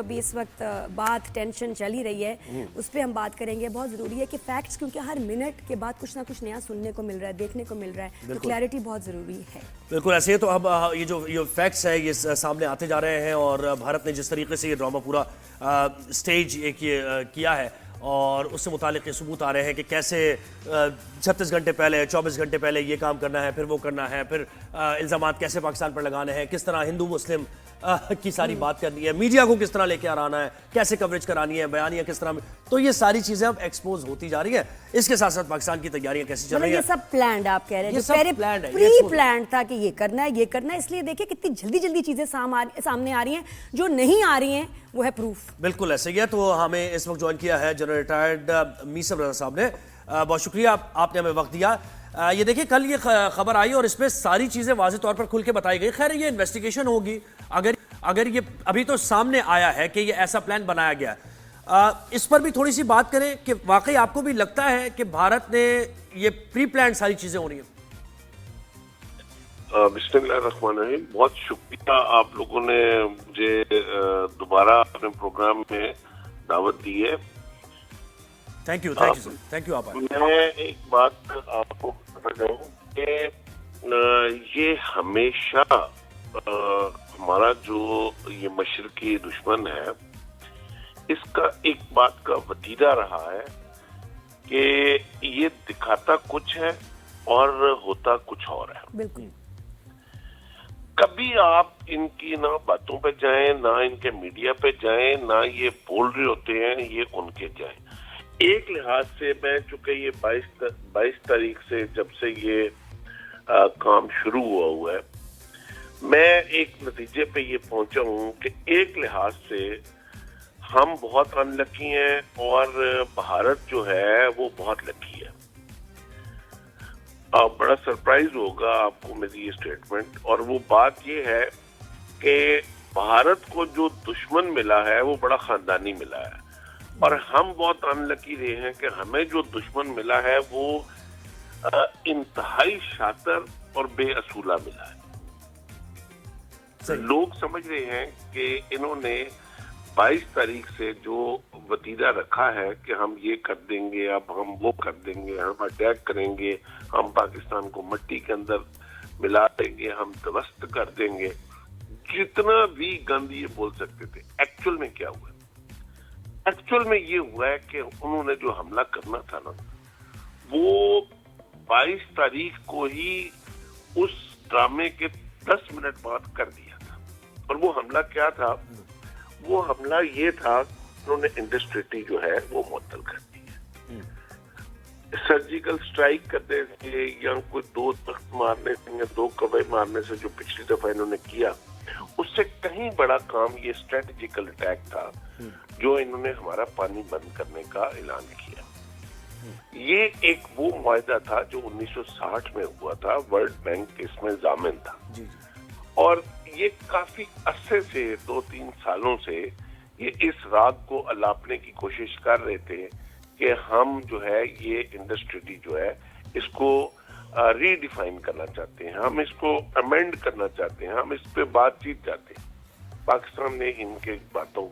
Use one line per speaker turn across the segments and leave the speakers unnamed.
ابھی اس وقت بات ٹینشن چل ہی رہی ہے اس پہ ہم بات کریں گے. بہت ضروری ہے کہ فیکٹس, کیونکہ ہر منٹ کے بعد کچھ نہ کچھ نیا سننے کو مل رہا ہے, دیکھنے کو مل رہا ہے, تو کلیئرٹی بہت ضروری ہے.
بالکل ایسے ہی. تو اب یہ جو فیکٹس ہے یہ سامنے آتے جا رہے ہیں, اور بھارت نے جس طریقے سے یہ ڈرامہ پورا سٹیج ایک یہ کیا ہے, اور اس سے متعلق یہ ثبوت آ رہے ہیں کہ کیسے 36 گھنٹے پہلے 24 گھنٹے پہلے یہ کام کرنا ہے, پھر وہ کرنا ہے, پھر الزامات کیسے پاکستان پر لگانے ہیں, کس طرح ہندو مسلم کی ساری بات کرنی ہے, میڈیا کو کس طرح لے کے آنا ہے, کیسے کوریج کرانی ہے, بیانیاں کس طرح. تو یہ ساری چیزیں اب ایکسپوز ہوتی جا رہی ہیں. اس کے ساتھ ساتھ پاکستان کی تیاریاں کیسی چل رہی ہیں.
یہ سب پلانڈ آپ کہہ رہے ہیں,
یہ سب پلانڈ ہے,
پری پلانڈ تھا کہ یہ کرنا ہے یہ کرنا ہے. اس لیے دیکھیں کتنی جلدی جلدی چیزیں سامنے آ رہی ہیں, جو نہیں آ رہی ہیں وہ ہے پروف.
بالکل ایسے ہی ہے. تو ہمیں اس وقت جوائن کیا ہے جنرل ریٹائرڈ میسر رضا صاحب نے. بہت شکریہ آپ نے ہمیں وقت دیا. یہ دیکھیں کل یہ خبر آئی اور اس پہ ساری چیزیں واضح طور پر کھل کے بتائی گئی. خیر یہ انویسٹیگیشن ہوگی. اگر یہ ابھی تو سامنے آیا ہے کہ یہ ایسا پلان بنایا گیا, اس پر بھی تھوڑی سی بات کریں کہ واقعی آپ کو بھی لگتا ہے کہ بھارت نے یہ پری پلان ساری چیزیں ہو رہی ہیں.
بسم اللہ الرحمن الرحیم. بہت شکریہ آپ لوگوں نے مجھے دوبارہ اپنے پروگرام میں دعوت دی ہے.
Thank you sir, thank you. آپ
میں ایک بات آپ کو بتا چاہوں کہ یہ ہمیشہ ہمارا جو یہ مشرقی دشمن ہے, اس کا ایک بات کا وتیرہ رہا ہے کہ یہ دکھاتا کچھ ہے اور ہوتا کچھ اور ہے.
بالکل.
کبھی آپ ان کی نہ باتوں پہ جائیں, نہ ان کے میڈیا پہ جائیں, نہ یہ بول رہے ہوتے ہیں یہ ان کے جائیں. ایک لحاظ سے میں چونکہ یہ 22 تاریخ سے جب سے یہ کام شروع ہوا ہے, میں ایک نتیجے پہ یہ پہنچا ہوں کہ ایک لحاظ سے ہم بہت ان لکی ہیں اور بھارت جو ہے وہ بہت لکی ہے. بڑا سرپرائز ہوگا آپ کو میری یہ اسٹیٹمنٹ, اور وہ بات یہ ہے کہ بھارت کو جو دشمن ملا ہے وہ بڑا خاندانی ملا ہے, اور ہم بہت ان لکی رہے ہیں کہ ہمیں جو دشمن ملا ہے وہ انتہائی شاطر اور بے اصولہ ملا ہے. لوگ سمجھ رہے ہیں کہ انہوں نے 22 تاریخ سے جو وتیرہ رکھا ہے کہ ہم یہ کر دیں گے, اب ہم وہ کر دیں گے, ہم اٹیک کریں گے, ہم پاکستان کو مٹی کے اندر ملا دیں گے, ہم دھوست کر دیں گے, جتنا بھی گند یہ بول سکتے تھے. ایکچوئل میں کیا ہوا ہے؟ ایکچوئل میں یہ ہوا ہے کہ انہوں نے جو حملہ کرنا تھا نا, وہ 22 تاریخ کو ہی اس ڈرامے کے 10 منٹ بعد کر دیا تھا. اور وہ حملہ کیا تھا؟ وہ حملہ یہ تھا انہوں نے انڈسٹریٹی جو ہے وہ معطل کر دی ہے. سرجیکل سٹرائک کرنے سے یا کوئی 2 تخت مارنے سے یا 2 کوے مارنے سے جو پچھلی دفعہ انہوں نے کیا, اس سے کہیں بڑا کام یہ اسٹریٹجیکل اٹیک تھا جو انہوں نے ہمارا پانی بند کرنے کا اعلان کیا. یہ ایک وہ معاہدہ تھا جو 1960 میں ہوا تھا, ورلڈ بینک اس میں ضامن تھا, اور یہ کافی عرصے سے 2-3 سالوں سے یہ اس راگ کو الاپنے کی کوشش کر رہے تھے کہ ہم جو ہے یہ انڈسٹری جو ہے اس کو ری ڈیفائن کرنا چاہتے ہیں, ہم اس کو امینڈ کرنا چاہتے ہیں, ہم اس پہ بات چیت چاہتے ہیں. پاکستان نے ان کے باتوں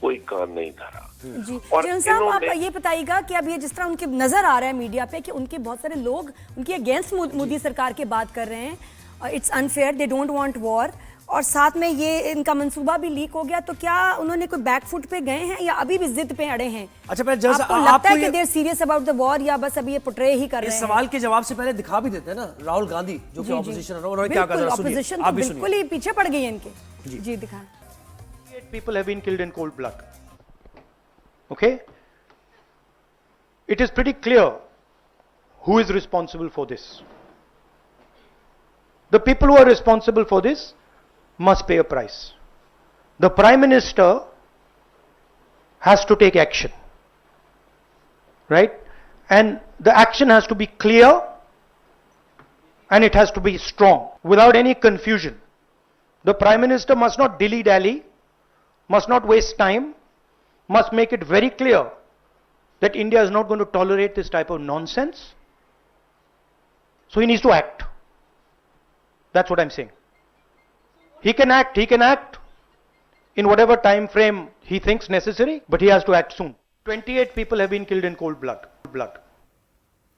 کوئی کان نہیں دھرا.
جی جنرل صاحب آپ یہ بتائیے گا کہ اب یہ جس طرح ان کے نظر آ رہا ہے میڈیا پہ کہ ان کے بہت سارے لوگ ان کے اگینسٹ مودی سرکار کی بات کر رہے ہیں, it's unfair, they don't want war, اور ساتھ میں یہ ان کا منصوبہ بھی لیک ہو گیا, تو کیا انہوں نے کوئی بیک فٹ پہ گئے ہیں یا ابھی بھی ضد پہ اڑے ہیں؟
اچھا,
آپ کو لگتا ہے کہ دے سیریس اباؤٹ دا وار یا بس ابھی یہ پورٹرے ہی کر رہے ہیں؟
اس سوال کے جواب سے پہلے دکھا بھی دیتے ہیں نا راہل گاندھی جو کہ اپوزیشن ہے, انہوں نے کیا کہا,
اپوزیشن تو بالکل ہی پیچھے پڑ گئی ہے ان کے. جی دکھائیں.
8 people have been killed in cold blood. Okay? It is pretty clear who is responsible for this. The people who are responsible for this must pay a price. The Prime Minister has to take action. Right? And the action has to be clear and it has to be strong, without any confusion. The Prime Minister must not dilly-dally, must not waste time, must make it very clear that India is not going to tolerate this type of nonsense. So he needs to act. That's what I'm saying. He can act in whatever time frame he thinks necessary, but he has to act soon. 28 people have been killed in cold blood.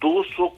200